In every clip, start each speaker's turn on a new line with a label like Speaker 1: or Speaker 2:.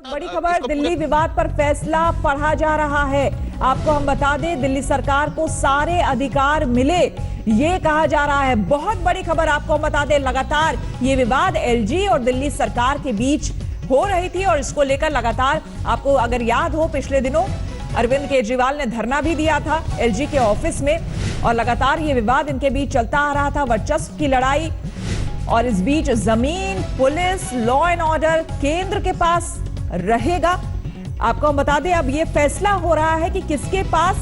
Speaker 1: बड़ी खबर, दिल्ली विवाद पर फैसला पढ़ा जा रहा है। आपको हम बता दें, दिल्ली सरकार को सारे अधिकार मिले, ये कहा जा रहा है। बहुत बड़ी खबर आपको हम बता दें, लगातार ये विवाद एलजी और दिल्ली सरकार के बीच हो रही थी और इसको लेकर लगातार, आपको अगर याद हो, पिछले दिनों अरविंद केजरीवाल ने धरना भी दिया था एलजी के ऑफिस में और लगातार ये विवाद इनके बीच चलता आ रहा था, वर्चस्व की लड़ाई। और इस बीच जमीन, पुलिस, लॉ एंड ऑर्डर केंद्र के पास रहेगा। आपको हम बता दें, अब ये फैसला हो रहा है कि किसके पास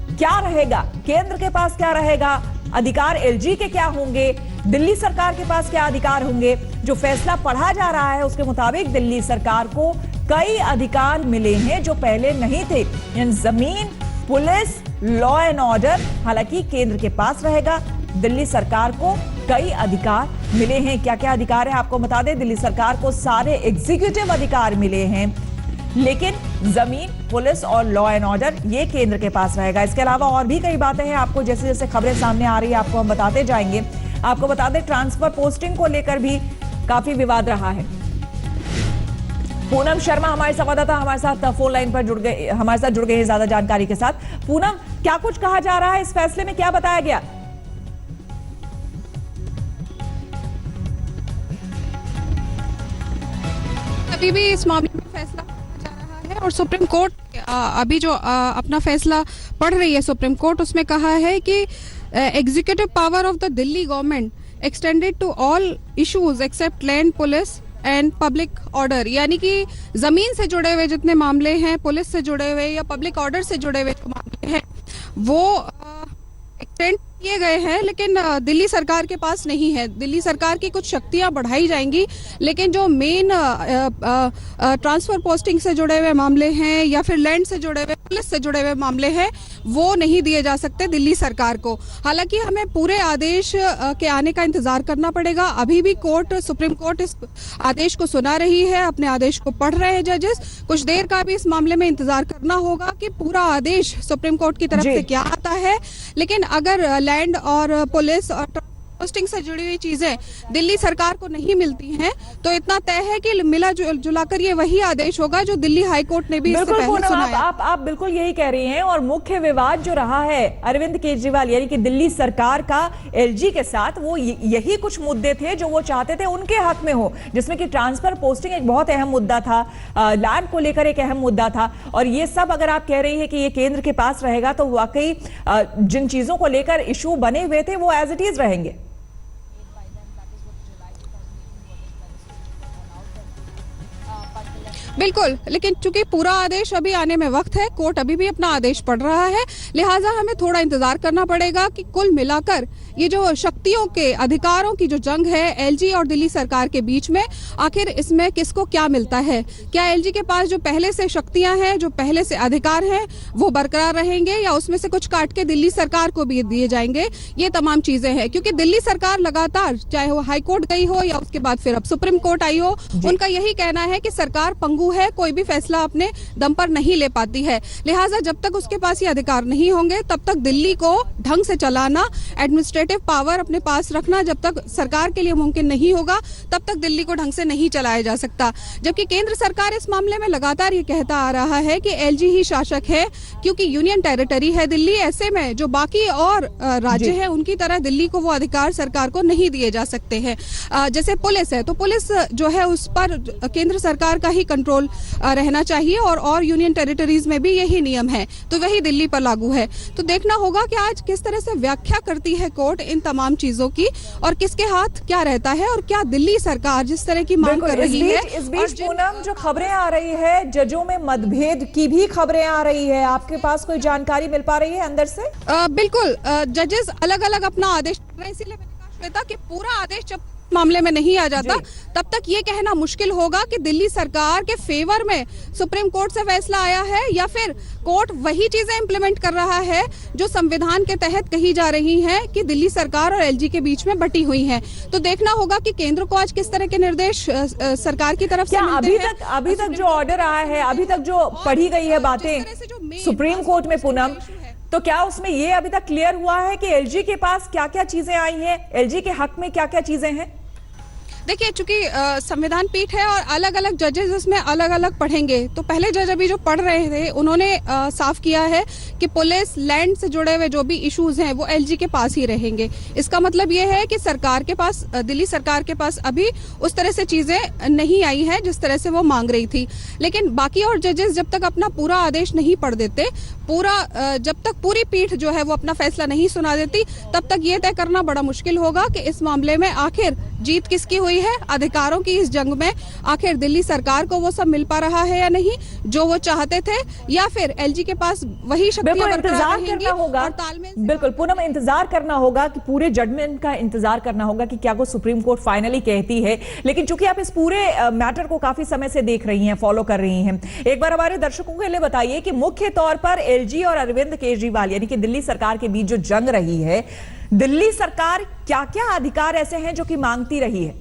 Speaker 1: क्या रहेगा, केंद्र के पास क्या रहेगा, अधिकार एलजी के क्या होंगे, दिल्ली सरकार के पास क्या अधिकार होंगे। जो फैसला पढ़ा जा रहा है उसके मुताबिक दिल्ली सरकार को कई अधिकार मिले हैं जो पहले नहीं थे, यानी जमीन, पुलिस, लॉ एंड ऑर्डर हालांकि केंद्र के पास रहेगा। दिल्ली सरकार को कई अधिकार मिले हैं। क्या क्या अधिकार है आपको बता दें, दिल्ली सरकार को सारे एग्जीक्यूटिव अधिकार मिले हैं, लेकिन जमीन, पुलिस और लॉ एंड ऑर्डर ये केंद्र के पास रहेगा। इसके अलावा और भी कई बातें हैं, आपको जैसे जैसे खबरें सामने आ रही है आपको हम बताते जाएंगे। आपको बता दें, ट्रांसफर पोस्टिंग को लेकर भी काफी विवाद रहा है। पूनम शर्मा हमारे संवाददाता हमारे साथ फोन लाइन पर जुड़ गए, हमारे साथ जुड़ गए हैं ज्यादा जानकारी के साथ। पूनम, क्या कुछ कहा जा रहा है, इस फैसले में क्या बताया गया?
Speaker 2: अभी भी इस मामले में फैसला जा रहा है और सुप्रीम कोर्ट अभी जो अपना फैसला पढ़ रही है सुप्रीम कोर्ट, उसमें कहा है कि executive power of the Delhi government extended to all issues except land, police and public order, यानी कि जमीन से जुड़े हुए जितने मामले हैं, पुलिस से जुड़े हुए या पब्लिक ऑर्डर से जुड़े हुए जो मामले हैं वो एक्सटेंड किए गए हैं, लेकिन दिल्ली सरकार के पास नहीं है। दिल्ली सरकार की कुछ शक्तियां बढ़ाई जाएंगी, लेकिन जो मेन ट्रांसफर पोस्टिंग से जुड़े हुए मामले हैं या फिर लैंड से जुड़े हुए, पुलिस से जुड़े हुए मामले हैं, वो नहीं दिए जा सकते दिल्ली सरकार को। हालांकि हमें पूरे आदेश के आने का इंतजार करना पड़ेगा। अभी भी सुप्रीम कोर्ट इस आदेश को सुना रही है, अपने आदेश को पढ़ रहे हैं जजेस। कुछ देर का भी इस मामले में इंतजार करना होगा कि पूरा आदेश सुप्रीम कोर्ट की तरफ से क्या आता है। लेकिन अगर लैंड और पुलिस और पोस्टिंग से जुड़ी हुई चीजें दिल्ली सरकार को नहीं मिलती हैं, तो इतना तय है कि मिला जुलाकर ये वही आदेश होगा जो दिल्ली हाई कोर्ट ने भी इससे पहले सुनाया।
Speaker 1: आप बिल्कुल यही कह रही हैं। और मुख्य विवाद जो रहा है अरविंद केजरीवाल यानी कि दिल्ली सरकार का एलजी के साथ, वो यही कुछ मुद्दे थे जो वो चाहते थे उनके हक में हो, जिसमें कि ट्रांसफर पोस्टिंग एक बहुत अहम मुद्दा था, लैंड को लेकर एक अहम मुद्दा था। और ये सब अगर आप कह रही है कि ये केंद्र के पास रहेगा, तो वाकई जिन चीजों को लेकर इशू बने हुए थे वो एज इट इज रहेंगे।
Speaker 2: बिल्कुल, लेकिन चूंकि पूरा आदेश अभी आने में वक्त है, कोर्ट अभी भी अपना आदेश पढ़ रहा है, लिहाजा हमें थोड़ा इंतजार करना पड़ेगा कि कुल मिलाकर ये जो शक्तियों के, अधिकारों की जो जंग है एलजी और दिल्ली सरकार के बीच में, आखिर इसमें किसको क्या मिलता है। क्या एलजी के पास जो पहले से शक्तियां हैं, जो पहले से अधिकार हैं, वो बरकरार रहेंगे या उसमें से कुछ काट के दिल्ली सरकार को भी दिए जाएंगे। ये तमाम चीजें हैं, क्योंकि दिल्ली सरकार लगातार, चाहे वो हाई कोर्ट गई हो या उसके बाद फिर अब सुप्रीम कोर्ट आई हो, उनका यही कहना है कि सरकार पंगु है, कोई भी फैसला अपने दम पर नहीं ले पाती है। लिहाजा जब तक उसके पास ये अधिकार नहीं होंगे, तब तक दिल्ली को ढंग से चलाना, एडमिनिस्ट्रेटिव पावर अपने पास रखना जब तक सरकार के लिए मुमकिन नहीं होगा, तब तक दिल्ली को ढंग से नहीं चलाया जा सकता। जबकि केंद्र सरकार इस मामले में लगातार ये कहता आ रहा है कि एलजी ही शासक है, क्योंकि यूनियन टेरिटरी है दिल्ली। ऐसे में जो बाकी और राज्य हैं, उनकी तरह दिल्ली को वो अधिकार सरकार को नहीं दिए जा सकते हैं। जैसे पुलिस है, तो पुलिस जो है उस पर केंद्र सरकार का ही कंट्रोल रहना चाहिए और यूनियन टेरिटरीज में भी यही नियम है, तो वही दिल्ली पर लागू है। तो देखना होगा कि आज किस तरह से व्याख्या करती है कोर्ट इन तमाम चीजों की, और किसके हाथ क्या रहता है, और क्या दिल्ली सरकार जिस तरह की मांग कर रही है।
Speaker 1: इस बीच पूनम, जो खबरें आ रही है, जजों में मतभेद की भी खबरें आ रही है, आपके पास कोई जानकारी मिल पा रही है अंदर से?
Speaker 2: बिल्कुल, जजेस अलग अलग अपना आदेश कर रहे हैं, इसीलिए मैंने कहा श्वेता कि पूरा आदेश जब मामले में नहीं आ जाता, तब तक ये कहना मुश्किल होगा कि दिल्ली सरकार के फेवर में सुप्रीम कोर्ट से फैसला आया है या फिर कोर्ट वही चीजें इंप्लीमेंट कर रहा है जो संविधान के तहत कही जा रही हैं कि दिल्ली सरकार और एलजी के बीच में बटी हुई हैं। तो देखना होगा कि केंद्र को आज किस तरह के निर्देश सरकार की तरफ से मिलते हैं।
Speaker 1: अभी तक जो ऑर्डर आया है, अभी तक जो पढ़ी गई है बातें सुप्रीम कोर्ट में पूनम, तो क्या उसमें ये अभी तक क्लियर हुआ है कि एलजी के पास क्या क्या चीजें आई हैं, एलजी के हक में क्या क्या चीजें हैं?
Speaker 2: देखिए, चूंकि संविधान पीठ है और अलग अलग जजेस इसमें अलग अलग पढ़ेंगे, तो पहले जज अभी जो पढ़ रहे थे उन्होंने साफ किया है कि पुलिस लैंड से जुड़े हुए जो भी इश्यूज हैं वो एलजी के पास ही रहेंगे। इसका मतलब ये है कि सरकार के पास, दिल्ली सरकार के पास अभी उस तरह से चीजें नहीं आई हैं जिस तरह से वो मांग रही थी। लेकिन बाकी और जजेस जब तक अपना पूरा आदेश नहीं पढ़ देते, जब तक पूरी पीठ जो है वो अपना फैसला नहीं सुना देती, तब तक ये तय करना बड़ा मुश्किल होगा कि इस मामले में आखिर जीत किसकी हुई है। अधिकारों की इस जंग में आखिर दिल्ली सरकार को वो सब मिल पा रहा है या नहीं जो वो चाहते थे, या फिर एलजी के पास वही शक्तियां
Speaker 1: इंतजार करना होगा। बिल्कुल पूनम, इंतजार करना होगा कि पूरे जजमेंट का इंतजार करना होगा कि क्या को सुप्रीम कोर्ट फाइनली कहती है। लेकिन चूंकि आप इस पूरे मैटर को काफी समय से देख रही हैं, फॉलो कर रही हैं, एक बार हमारे दर्शकों के लिए बताइए कि मुख्य तौर पर एलजी और अरविंद केजरीवाल यानी कि दिल्ली सरकार के बीच जो जंग रही है, दिल्ली सरकार क्या क्या अधिकार ऐसे हैं जो कि मांगती रही है?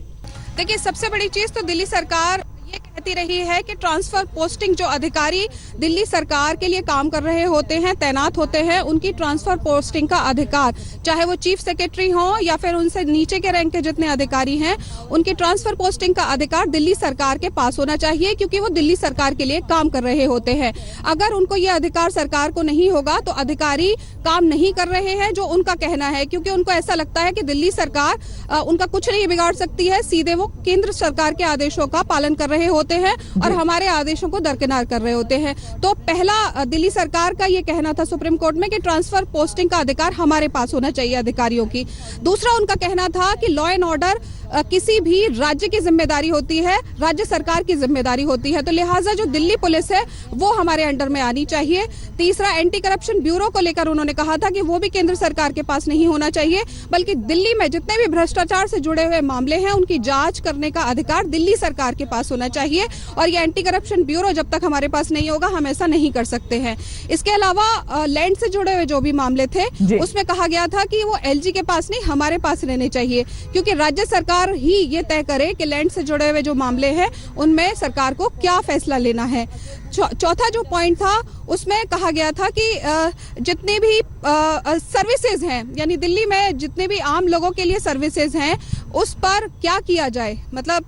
Speaker 2: देखिए, सबसे बड़ी चीज तो दिल्ली सरकार ये कहती रही है कि ट्रांसफर पोस्टिंग, जो अधिकारी दिल्ली सरकार के लिए काम कर रहे होते हैं, तैनात होते हैं, उनकी ट्रांसफर पोस्टिंग का अधिकार, चाहे वो चीफ सेक्रेटरी हो या फिर उनसे नीचे के रैंक के जितने अधिकारी हैं, उनकी ट्रांसफर पोस्टिंग का अधिकार दिल्ली सरकार के पास होना चाहिए, क्योंकि वो दिल्ली सरकार के लिए काम कर रहे होते हैं। अगर उनको ये अधिकार सरकार को नहीं होगा तो अधिकारी काम नहीं कर रहे हैं, जो उनका कहना है, क्योंकि उनको ऐसा लगता है कि दिल्ली सरकार उनका कुछ नहीं बिगाड़ सकती है, सीधे वो केंद्र सरकार के आदेशों का पालन कर रहे होते हैं और हमारे आदेशों को दरकिनार कर रहे होते हैं। तो पहला दिल्ली सरकार का ये कहना था सुप्रीम कोर्ट में कि ट्रांसफर पोस्टिंग का अधिकार हमारे पास होना चाहिए अधिकारियों की। दूसरा उनका कहना था कि लॉ एंड ऑर्डर किसी भी राज्य की जिम्मेदारी होती है, राज्य सरकार की जिम्मेदारी होती है, तो लिहाजा जो दिल्ली पुलिस है वो हमारे अंडर में आनी चाहिए। तीसरा, एंटी करप्शन ब्यूरो को लेकर उन्होंने कहा था कि वो भी केंद्र सरकार के पास नहीं होना चाहिए, बल्कि दिल्ली में जितने भी भ्रष्टाचार से जुड़े हुए मामले हैं उनकी जांच करने का अधिकार दिल्ली सरकार के पास होना चाहिए, और ये एंटी करप्शन ब्यूरो जब तक हमारे पास नहीं होगा हम ऐसा नहीं कर सकते हैं। इसके अलावा लैंड से जुड़े हुए जो भी मामले थे उसमें कहा गया था कि वो एलजी के पास नहीं, हमारे पास रहने चाहिए, क्योंकि राज्य सरकार ही ये तय करे कि लैंड से जुड़े हुए जो मामले हैं उनमें सरकार को क्या फैसला लेना है। चौथा जो पॉइंट था उसमें कहा गया था कि जितने भी सर्विसेज हैं, यानी दिल्ली में जितने भी आम लोगों के लिए सर्विसेज हैं उस पर क्या किया जाए, मतलब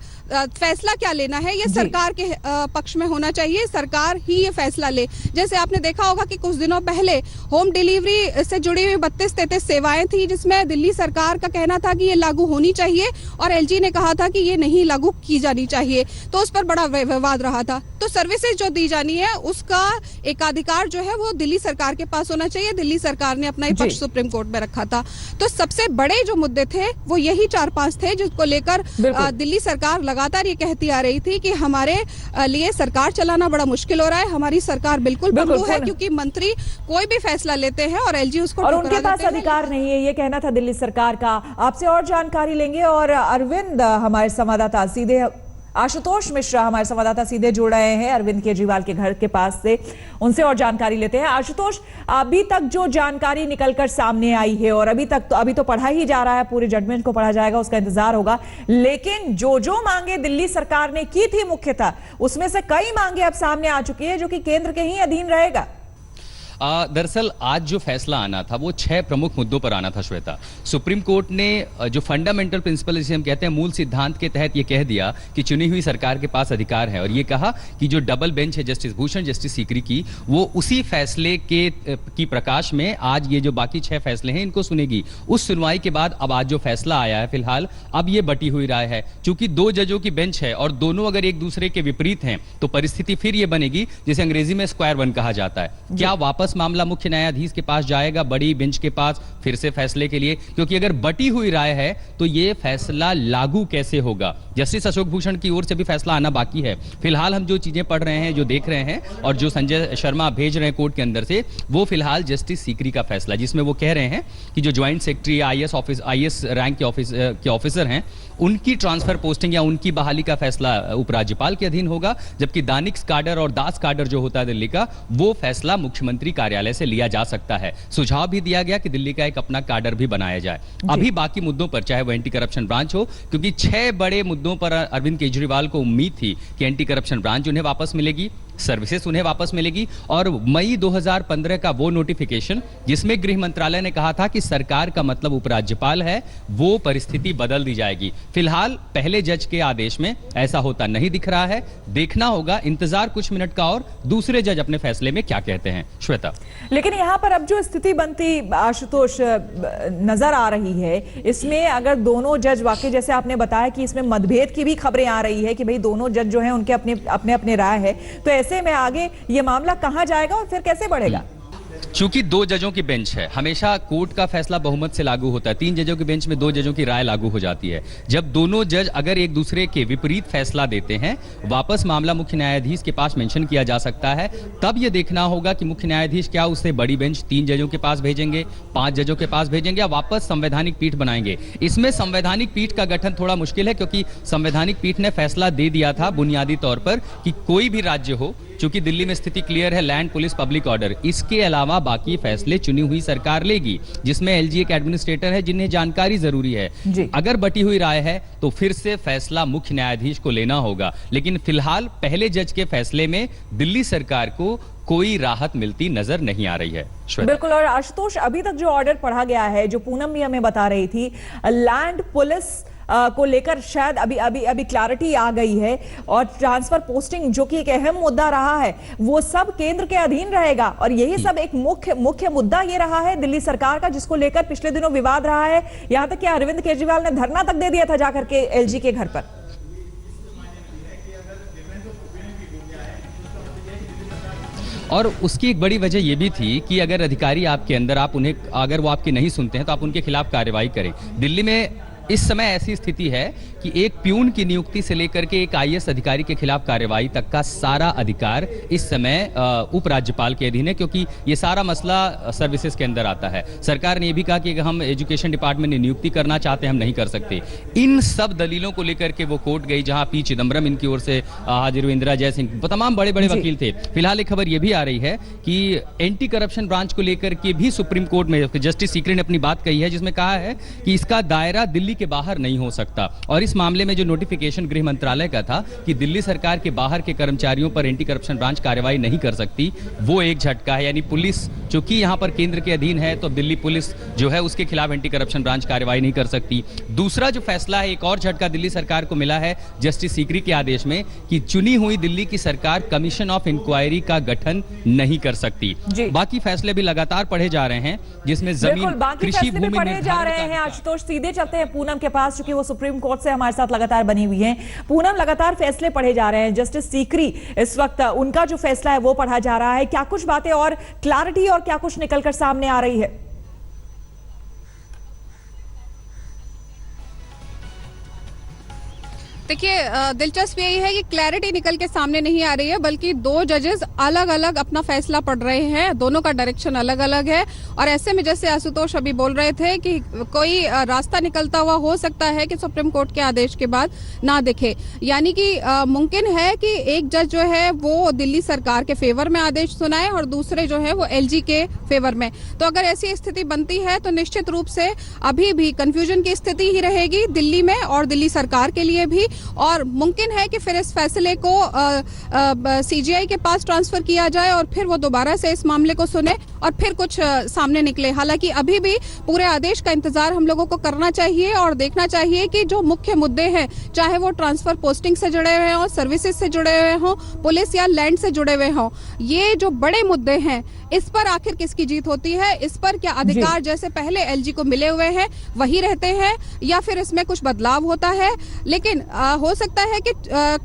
Speaker 2: फैसला क्या लेना है, ये सरकार के पक्ष में होना चाहिए, सरकार ही ये फैसला ले। जैसे आपने देखा होगा कि कुछ दिनों पहले होम डिलीवरी से जुड़ी हुई 32-33 सेवाएं थी, जिसमें दिल्ली सरकार का कहना था कि ये लागू होनी चाहिए और एलजी ने कहा था कि ये नहीं लागू की जानी चाहिए, तो उस पर बड़ा विवाद रहा था। तो सर्विसेज जो दी जानी है उसका एकाधिकार जो है वो दिल्ली सरकार के पास होना चाहिए। दिल्ली सरकार ने अपना पक्ष सुप्रीम कोर्ट में रखा था। तो सबसे बड़े जो मुद्दे थे वो यही 4-5 थे, जिसको लेकर दिल्ली सरकार लगातार ये कहती आ रही थी कि हमारे लिए सरकार चलाना बड़ा मुश्किल हो रहा है, हमारी सरकार बिल्कुल बंधु है, क्योंकि मंत्री कोई भी फैसला लेते हैं और एलजी उसको
Speaker 1: और उनके पास अधिकार नहीं है, ये कहना था दिल्ली सरकार का। आपसे और जानकारी लेंगे और अरविंद हमारे संवाददाता सीधे, आशुतोष मिश्रा हमारे संवाददाता सीधे जुड़ रहे हैं अरविंद केजरीवाल के घर के पास से, उनसे और जानकारी लेते हैं। आशुतोष, अभी तक जो जानकारी निकलकर सामने आई है, और अभी तो पढ़ा ही जा रहा है, पूरे जजमेंट को पढ़ा जाएगा, उसका इंतजार होगा, लेकिन जो मांगे दिल्ली सरकार ने की थी मुख्यतः, उसमें से कई मांगे अब सामने आ चुकी है जो कि केंद्र के ही अधीन रहेगा।
Speaker 3: दरअसल आज जो फैसला आना था वो 6 प्रमुख मुद्दों पर आना था श्वेता। सुप्रीम कोर्ट ने जो फंडामेंटल प्रिंसिपल जिसे हम कहते हैं, मूल सिद्धांत के तहत ये कह दिया कि चुनी हुई सरकार के पास अधिकार है, और ये कहा कि जो डबल बेंच है जस्टिस भूषण, जस्टिस सीकरी की, वो उसी फैसले की प्रकाश में आज ये जो बाकी 6 फैसले हैं इनको सुनेगी। उस सुनवाई के बाद अब आज जो फैसला आया है फिलहाल, अब ये बटी हुई राय है। चूंकि 2 जजों की बेंच है और दोनों अगर एक दूसरे के विपरीत हैं तो परिस्थिति फिर ये बनेगी जिसे अंग्रेजी में स्क्वायर वन कहा जाता है। क्या वापस मामला मुख्य न्यायाधीश के पास जाएगा, बड़ी बेंच के पास फिर से फैसले के लिए? क्योंकि अगर बटी हुई राय है तो ये फैसला लागू कैसे होगा? जस्टिस अशोक भूषण की ओर से भी फैसला आना बाकी है। फिलहाल हम जो चीजें पढ़ रहे हैं, जो देख रहे हैं और जो संजय शर्मा भेज रहे हैं कोर्ट के अंदर से, वो फिलहाल जस्टिस सीकरी का फैसला, जिसमें वो कह रहे हैं कि जो ज्वाइंट सेक्रेटरी आईएएस रैंक के ऑफिसर हैं उनकी ट्रांसफर पोस्टिंग या उनकी बहाली का फैसला उपराज्यपाल के अधीन होगा, जबकि दानिश काडर और दास काडर जो होता है दिल्ली का, वो फैसला मुख्यमंत्री कार्यालय से लिया जा सकता है। सुझाव भी दिया गया कि दिल्ली का एक अपना काडर भी बनाया जाए। अभी बाकी मुद्दों पर, चाहे वो एंटी करप्शन ब्रांच हो, क्योंकि 6 बड़े मुद्दों पर अरविंद केजरीवाल को उम्मीद थी कि एंटी करप्शन ब्रांच उन्हें वापस मिलेगी, सर्विसेज उन्हें वापस मिलेगी। और मई 2015 का वो नोटिफिकेशन जिसमें गृह मंत्रालय ने कहा था कि सरकार का मतलब उपराज्यपाल है, वो परिस्थिति बदल दी जाएगी। फिलहाल पहले जज के आदेश में ऐसा होता नहीं दिख रहा है। देखना होगा, इंतजार कुछ मिनट का और दूसरे जज अपने फैसले में क्या कहते हैं। श्वेता,
Speaker 1: लेकिन यहाँ पर अब जो स्थिति बनती आशुतोष नजर आ रही है, इसमें अगर दोनों जज वाकई जैसे आपने बताया कि इसमें मतभेद की भी खबरें आ रही है कि भाई दोनों जज जो हैं उनके अपने अपने राय है, तो ऐसे में आगे ये मामला कहां जाएगा और फिर कैसे बढ़ेगा?
Speaker 3: चूंकि 2 जजों की बेंच है, हमेशा कोर्ट का फैसला बहुमत से लागू होता है। 3 जजों की बेंच में 2 जजों की राय लागू हो जाती है। जब दोनों जज अगर एक दूसरे के विपरीत फैसला देते हैं, वापस मामला मुख्य न्यायाधीश के पास मेंशन किया जा सकता है। तब यह देखना होगा कि मुख्य न्यायाधीश क्या उससे बड़ी बेंच 3 जजों के पास भेजेंगे, 5 जजों के पास भेजेंगे या वापस संवैधानिक पीठ बनाएंगे। इसमें संवैधानिक पीठ का गठन थोड़ा मुश्किल है, क्योंकि संवैधानिक पीठ ने फैसला दे दिया था बुनियादी तौर पर कि कोई भी राज्य हो, चूंकि दिल्ली में स्थिति क्लियर है, लैंड, पुलिस, पब्लिक ऑर्डर, इसके अलावा बाकी फैसले चुनी हुई सरकार लेगी, जिसमें एलजी एक एडमिनिस्ट्रेटर है जिन्हें जानकारी जरूरी है। अगर बटी हुई राय है तो फिर से फैसला मुख्य न्यायाधीश को लेना होगा। लेकिन फिलहाल पहले जज के फैसले में दिल्ली सरकार को कोई राहत मिलती नजर नहीं आ रही है।
Speaker 1: बिल्कुल। और आशुतोष, अभी तक जो ऑर्डर पढ़ा गया है, जो पूनम भी हमें बता रही थी, लैंड, पुलिस को लेकर शायद अभी क्लैरिटी आ गई है, और ट्रांसफर पोस्टिंग जो कि एक अहम मुद्दा रहा है, वो सब केंद्र के अधीन रहेगा। और यही सब एक मुख्य मुद्दा ये रहा है दिल्ली सरकार का, जिसको लेकर पिछले दिनों विवाद रहा है। यहां तक कि अरविंद केजरीवाल ने धरना तक दे दिया था जाकर के एलजी के घर पर।
Speaker 3: और उसकी एक बड़ी वजह यह भी थी कि अगर अधिकारी आपके अंदर, आप उन्हें, अगर वो आपकी नहीं सुनते हैं तो आप उनके खिलाफ कार्रवाई करें। दिल्ली में इस समय ऐसी स्थिति है कि एक प्यून की नियुक्ति से लेकर के एक आईएएस अधिकारी के खिलाफ कार्रवाई तक का सारा अधिकार इस समय उपराज्यपाल के अधीन है, क्योंकि ये सारा मसला सर्विसेज के अंदर आता है। सरकार ने यह भी कहा कि अगर हम एजुकेशन डिपार्टमेंट में नियुक्ति करना चाहते हैं, हम नहीं कर सकते। इन सब दलीलों को लेकर के वो कोर्ट गई, जहां पी चिदम्बरम इनकी ओर से हाजिर हुई, इंदिरा जयसिंह, तमाम बड़े बड़े वकील थे। फिलहाल एक खबर यह भी आ रही है कि एंटी करप्शन ब्रांच को लेकर के भी सुप्रीम कोर्ट में जस्टिस सीकरी ने अपनी बात कही है, जिसमें कहा है कि इसका दायरा दिल्ली के बाहर नहीं हो सकता। और इस मामले में जो नोटिफिकेशन गृह मंत्रालय का था कि दिल्ली सरकार के बाहर के कर्मचारियों पर एंटी करप्शन ब्रांच कार्रवाई नहीं कर सकती, वो एक झटका है। यानी पुलिस चूंकि यहां पर केंद्र के अधीन है, तो दिल्ली पुलिस जो है उसके खिलाफ एंटी करप्शन ब्रांच कार्रवाई नहीं कर सकती। दूसरा जो फैसला है, एक और झटका दिल्ली सरकार को मिला है जस्टिस सीकरी के आदेश में कि चुनी हुई दिल्ली की सरकार कमीशन ऑफ इंक्वायरी का गठन नहीं कर सकती। बाकी फैसले भी लगातार पढ़े जा रहे हैं, जिसमें जमीन, कृषि भूमि
Speaker 1: पढ़े जा रहे हैं। आशुतोष, सीधे चलते हैं पूनम के पास, क्योंकि वो सुप्रीम कोर्ट से हमारे साथ लगातार बनी हुई हैं। पूनम, लगातार फैसले पढ़े जा रहे हैं। जस्टिस सीकरी इस वक्त उनका जो फैसला है वो पढ़ा जा रहा है। क्या कुछ बातें और क्लैरिटी और क्या कुछ निकलकर सामने आ रही है?
Speaker 2: देखिए, दिलचस्प यही है कि क्लैरिटी निकल के सामने नहीं आ रही है, बल्कि 2 जजेस अलग अलग अपना फैसला पढ़ रहे हैं। दोनों का डायरेक्शन अलग अलग है। और ऐसे में जैसे आशुतोष अभी बोल रहे थे कि कोई रास्ता निकलता हुआ हो सकता है कि सुप्रीम कोर्ट के आदेश के बाद ना दिखे, यानी कि मुमकिन है कि एक जज जो है वो दिल्ली सरकार के फेवर में आदेश सुनाए और दूसरे जो है वो एलजी के फेवर में। तो अगर ऐसी स्थिति बनती है तो निश्चित रूप से अभी भी कंफ्यूजन की स्थिति ही रहेगी दिल्ली में और दिल्ली सरकार के लिए भी। और मुमकिन है कि फिर इस फैसले को सीजीआई के पास ट्रांसफर किया जाए और फिर वो दोबारा से इस मामले को सुने और फिर कुछ सामने निकले। हालांकि अभी भी पूरे आदेश का इंतजार हम लोगों को करना चाहिए और देखना चाहिए कि जो मुख्य मुद्दे हैं, चाहे वो ट्रांसफर पोस्टिंग से जुड़े हुए हों, सर्विसेज से जुड़े हुए हों, पुलिस या लैंड से जुड़े हुए हों, ये जो बड़े मुद्दे हैं, इस पर आखिर किसकी जीत होती है? इस पर क्या अधिकार जैसे पहले एलजी को मिले हुए हैं वही रहते हैं या फिर इसमें कुछ बदलाव होता है? लेकिन हो सकता है कि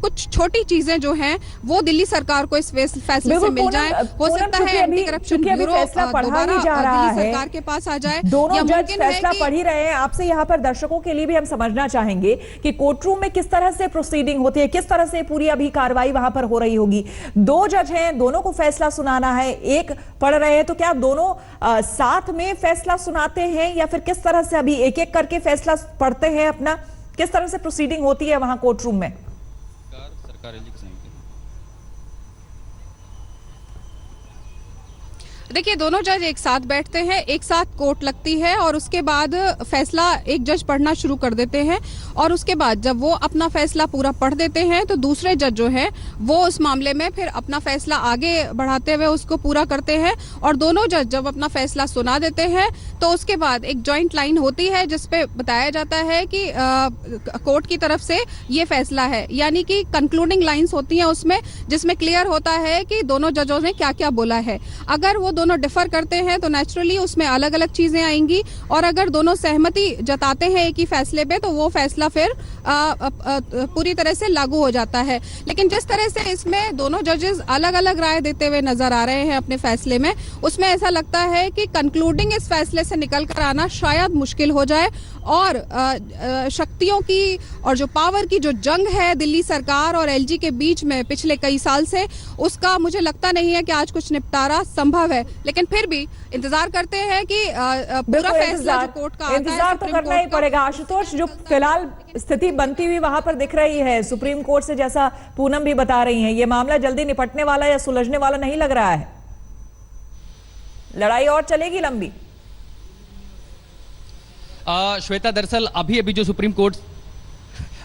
Speaker 2: कुछ छोटी चीजें जो हैं वो दिल्ली सरकार को इस फैसले से मिल जाए। हो सकता है एंटी करप्शन ब्यूरो
Speaker 1: पढ़ा नहीं जा रहा है,
Speaker 2: सरकार के पास आ जाए।
Speaker 1: दोनों जज फैसला पढ़ ही रहे हैं। आपसे यहाँ पर दर्शकों के लिए भी हम समझना चाहेंगे कि कोर्ट रूम में किस तरह से प्रोसीडिंग होती है, किस तरह से पूरी अभी कार्रवाई वहां पर हो रही होगी। 2 जज हैं, दोनों को फैसला सुनाना है, एक पढ़ रहे हैं, तो क्या दोनों साथ में फैसला सुनाते हैं या फिर किस तरह से अभी एक एक करके फैसला पढ़ते हैं अपना? किस तरह से प्रोसीडिंग होती है वहां कोर्ट रूम में?
Speaker 2: देखिए, दोनों जज एक साथ बैठते हैं, एक साथ कोर्ट लगती है और उसके बाद फैसला एक जज पढ़ना शुरू कर देते हैं और उसके बाद जब वो अपना फैसला पूरा पढ़ देते हैं तो दूसरे जज जो है वो उस मामले में फिर अपना फैसला आगे बढ़ाते हुए उसको पूरा करते हैं और दोनों जज जब अपना फैसला सुना देते हैं तो उसके बाद एक जॉइंट लाइन होती है जिसपे बताया जाता है कि कोर्ट की तरफ से ये फैसला है, यानी कि कंक्लूडिंग लाइंस होती हैं उसमें, जिसमें क्लियर होता है कि दोनों जजों ने क्या क्या बोला है। अगर वो दोनों डिफर करते हैं तो नेचुरली उसमें अलग अलग चीजें आएंगी और अगर दोनों सहमति जताते हैं एक ही फैसले पे तो वो फैसला फिर पूरी तरह से लागू हो जाता है। लेकिन जिस तरह से इसमें दोनों जजेस अलग अलग राय देते हुए नजर आ रहे हैं अपने फैसले में, उसमें ऐसा लगता है कि कंक्लूडिंग इस फैसले से निकल कर आना शायद मुश्किल हो जाए और शक्तियों की और जो पावर की जो जंग है दिल्ली सरकार और एलजी के बीच में पिछले कई साल से, उसका मुझे लगता नहीं है कि आज कुछ निपटारा संभव है। लेकिन फिर भी इंतजार करते हैं कि पूरा फैसला जो कोर्ट का आता है,
Speaker 1: इंतजार तो करना ही पड़ेगा। आशुतोष, जो फिलहाल स्थिति बनती हुई वहां पर दिख रही है सुप्रीम कोर्ट से, जैसा पूनम भी बता रही हैं, ये मामला जल्दी निपटने वाला या सुलझने वाला नहीं लग रहा है। लड़ाई और चलेगी लंबी।
Speaker 3: श्वेता, दरअसल अभी जो सुप्रीम कोर्ट,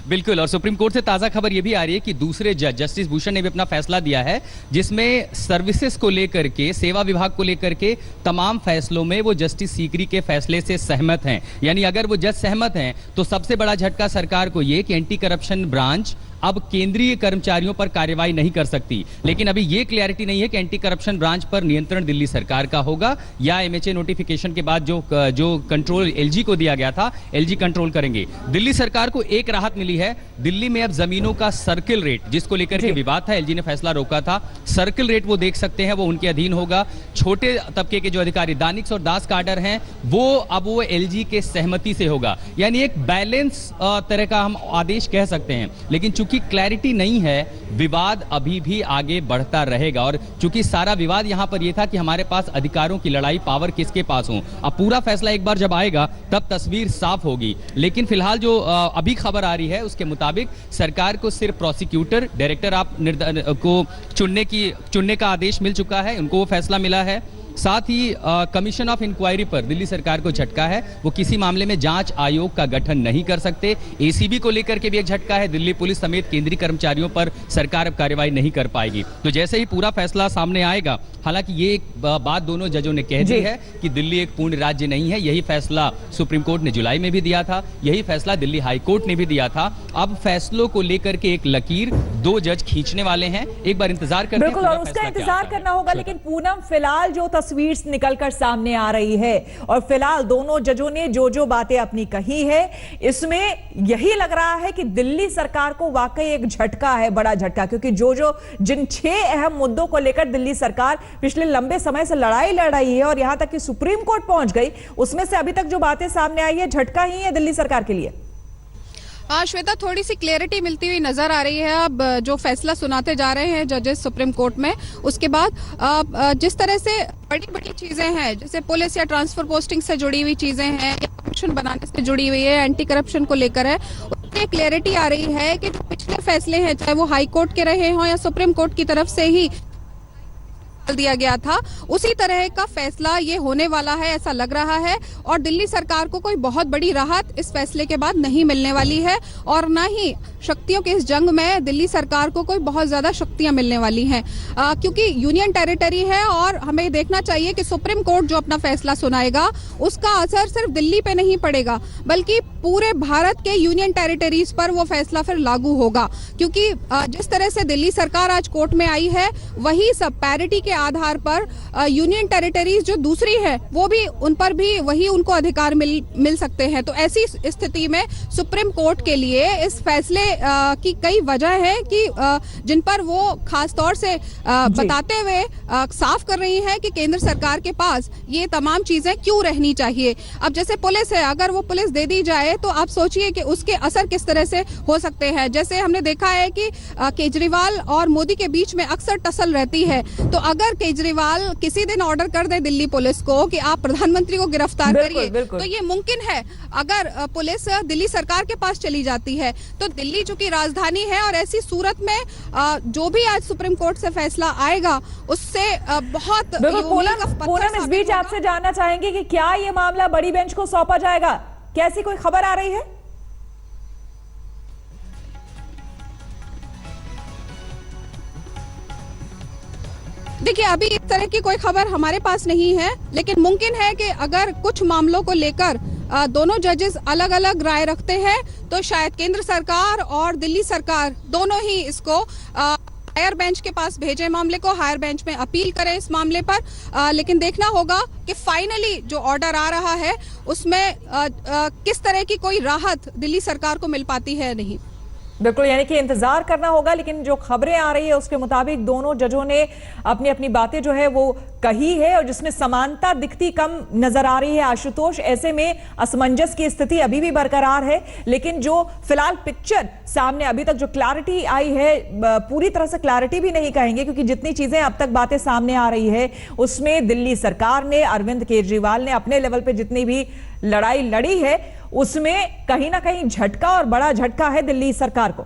Speaker 3: बिल्कुल, और सुप्रीम कोर्ट से ताजा खबर यह भी आ रही है कि दूसरे जज जस्टिस भूषण ने भी अपना फैसला दिया है जिसमें सर्विसेज को लेकर के, सेवा विभाग को लेकर के तमाम फैसलों में वो जस्टिस सीकरी के फैसले से सहमत हैं। यानी अगर वो जज सहमत हैं तो सबसे बड़ा झटका सरकार को ये कि एंटी करप्शन ब्रांच अब केंद्रीय कर्मचारियों पर कार्रवाई नहीं कर सकती। लेकिन अभी ये क्लैरिटी नहीं है कि एंटी करप्शन ब्रांच पर नियंत्रण दिल्ली सरकार का होगा या एमएचए नोटिफिकेशन के बाद जो कंट्रोल एलजी को दिया गया था, एलजी कंट्रोल करेंगे। दिल्ली सरकार को एक राहत मिली है, दिल्ली में अब जमीनों का सर्किल रेट, जिसको लेकर के विवाद था, एलजी ने फैसला रोका था, सर्किल रेट वो देख सकते हैं, वो उनके अधीन होगा। छोटे तबके के जो अधिकारी दानिक्स और दास काडर हैं वो एलजी के सहमति से होगा। यानी एक बैलेंस तरह का हम आदेश कह सकते हैं। लेकिन चूंकि क्लैरिटी नहीं है, विवाद अभी भी आगे बढ़ता रहेगा और चूंकि सारा विवाद यहां पर यह था कि हमारे पास अधिकारों की लड़ाई, पावर किसके पास हो। अब पूरा फैसला एक बार जब आएगा तब तस्वीर साफ होगी। लेकिन फिलहाल जो अभी खबर आ रही है उसके मुताबिक सरकार को सिर्फ प्रोसिक्यूटर, डायरेक्टर को चुनने का आदेश मिल चुका है, उनको वो फैसला मिला है। साथ ही कमीशन ऑफ इंक्वायरी पर दिल्ली सरकार को झटका है, वो किसी मामले में जांच आयोग का गठन नहीं कर सकते। एसीबी को लेकर के भी एक झटका है, दिल्ली पुलिस समेत केंद्रीय कर्मचारियों पर सरकार अब कार्रवाई नहीं कर पाएगी। तो जैसे ही पूरा फैसला सामने आएगा, हालांकि ये एक बात दोनों जजों ने कह दी है कि दिल्ली एक पूर्ण राज्य नहीं है। यही फैसला सुप्रीम कोर्ट ने जुलाई में भी दिया था, यही फैसला दिल्ली हाई कोर्ट ने भी दिया था। अब फैसलों को लेकर के एक लकीर दो जज खींचने वाले हैं, एक बार इंतजार करते हैं।
Speaker 1: बिल्कुल, और उसका इंतजार करना होगा। लेकिन पूनम, फिलहाल जो तस्वीर निकलकर सामने आ रही है और फिलहाल दोनों जजों ने जो बातें अपनी कही है, इसमें यही लग रहा है कि दिल्ली सरकार को वाकई एक झटका है, बड़ा झटका, क्योंकि जिन 6 अहम मुद्दों को लेकर दिल्ली सरकार पिछले लंबे समय से लड़ाई लड़ रही है और यहां तक कि सुप्रीम कोर्ट पहुंच गई, उसमें से अभी तक जो बातें सामने आई है, झटका ही है दिल्ली सरकार के लिए।
Speaker 2: श्वेता, थोड़ी सी क्लैरिटी मिलती हुई नजर आ रही है। अब जो फैसला सुनाते जा रहे हैं जजेस सुप्रीम कोर्ट में, उसके बाद जिस तरह से बड़ी बड़ी चीजें हैं, जैसे पुलिस या ट्रांसफर पोस्टिंग से जुड़ी हुई चीजें हैं या कमीशन बनाने से जुड़ी हुई है, एंटी करप्शन को लेकर है, उसमें क्लैरिटी आ रही है कि जो पिछले फैसले हैं, चाहे वो हाई कोर्ट के रहे हों या सुप्रीम कोर्ट की तरफ से ही दिया गया था, उसी तरह का फैसला ये होने वाला है, ऐसा लग रहा है। और दिल्ली सरकार को कोई बहुत बड़ी राहत इस फैसले के बाद नहीं मिलने वाली है और ना ही शक्तियों के इस जंग में दिल्ली सरकार को कोई बहुत ज्यादा शक्तियां मिलने वाली हैं, क्योंकि यूनियन टेरिटरी है और हमें देखना चाहिए कि सुप्रीम कोर्ट जो अपना फैसला सुनाएगा उसका असर सिर्फ दिल्ली पे नहीं पड़ेगा, बल्कि पूरे भारत के यूनियन टेरिटरीज पर वो फैसला फिर लागू होगा। क्योंकि जिस तरह से दिल्ली सरकार आज कोर्ट में आई है, वही सब पैरिटी के आधार पर यूनियन टेरिटरीज जो दूसरी है, वो भी उन पर भी वही उनको अधिकार मिल सकते हैं। तो ऐसी स्थिति में सुप्रीम कोर्ट के लिए इस फैसले की कई वजह है कि जिन पर वो खास तौर से बताते हुए साफ कर रही है कि केंद्र सरकार के पास ये तमाम चीजें क्यों रहनी चाहिए। अब जैसे पुलिस है, अगर वो पुलिस दे दी जाए है तो आप सोचिए कि उसके असर किस तरह से हो सकते हैं। जैसे हमने देखा है कि केजरीवाल और मोदी के बीच में अक्सर टसल रहती है, तो अगर केजरीवाल किसी दिन ऑर्डर कर दे दिल्ली पुलिस को कि आप प्रधानमंत्री को गिरफ्तार करिए, तो ये मुमकिन है। अगर पुलिस दिल्ली सरकार के पास चली जाती है तो दिल्ली चूंकि राजधानी है, और ऐसी सूरत में जो भी आज सुप्रीम कोर्ट से फैसला आएगा उससे बहुत
Speaker 1: पूनम, इस बीच आपसे जानना चाहेंगे कि क्या ये मामला बड़ी बेंच को सौंपा जाएगा? कैसी कोई खबर आ रही है?
Speaker 2: देखिए, अभी इस तरह की कोई खबर हमारे पास नहीं है, लेकिन मुमकिन है कि अगर कुछ मामलों को लेकर दोनों जजेस अलग अलग राय रखते हैं तो शायद केंद्र सरकार और दिल्ली सरकार दोनों ही इसको हायर बेंच के पास भेजे, मामले को हायर बेंच में अपील करें इस मामले पर। लेकिन देखना होगा कि फाइनली जो ऑर्डर आ रहा है उसमें किस तरह की कोई राहत दिल्ली सरकार को मिल पाती है नहीं।
Speaker 1: बिल्कुल, यानी कि इंतजार करना होगा। लेकिन जो खबरें आ रही है उसके मुताबिक दोनों जजों ने अपनी अपनी बातें जो है वो कही है, और जिसमें समानता दिखती कम नजर आ रही है आशुतोष। ऐसे में असमंजस की स्थिति अभी भी बरकरार है, लेकिन जो फिलहाल पिक्चर सामने अभी तक जो क्लैरिटी आई है, पूरी तरह से क्लैरिटी भी नहीं कहेंगे क्योंकि जितनी चीजें अब तक बातें सामने आ रही है उसमें दिल्ली सरकार ने, अरविंद केजरीवाल ने अपने लेवल पे जितनी भी लड़ाई लड़ी है उसमें कहीं ना कहीं झटका, और बड़ा झटका है दिल्ली सरकार को।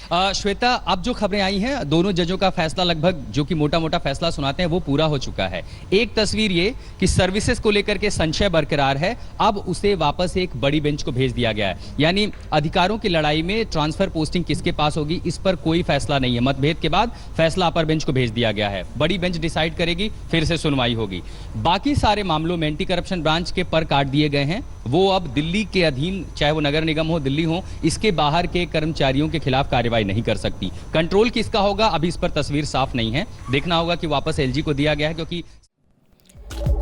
Speaker 3: श्वेता, अब जो खबरें आई हैं, दोनों जजों का फैसला लगभग जो कि मोटा मोटा फैसला सुनाते हैं वो पूरा हो चुका है। एक तस्वीर ये कि सर्विसेज को लेकर के संशय बरकरार है, अब उसे वापस एक बड़ी बेंच को भेज दिया गया है। यानी अधिकारों की लड़ाई में ट्रांसफर पोस्टिंग किसके पास होगी इस पर कोई फैसला नहीं है। मतभेद के बाद फैसला अपर बेंच को भेज दिया गया है, बड़ी बेंच डिसाइड करेगी, फिर से सुनवाई होगी। बाकी सारे मामलों में एंटी करप्शन ब्रांच के पर काट दिए गए हैं, वो अब दिल्ली के अधीन, चाहे वो नगर निगम हो, दिल्ली हो, इसके बाहर के कर्मचारियों के खिलाफ कार्रवाई नहीं कर सकती। कंट्रोल किसका होगा अभी इस पर तस्वीर साफ नहीं है, देखना होगा कि वापस एलजी को दिया गया है। क्योंकि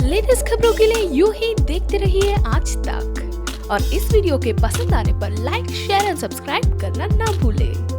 Speaker 4: लेटेस्ट खबरों के लिए यूं ही देखते रहिए आज तक, और इस वीडियो के पसंद आने पर लाइक, शेयर एंड सब्सक्राइब करना ना भूलें।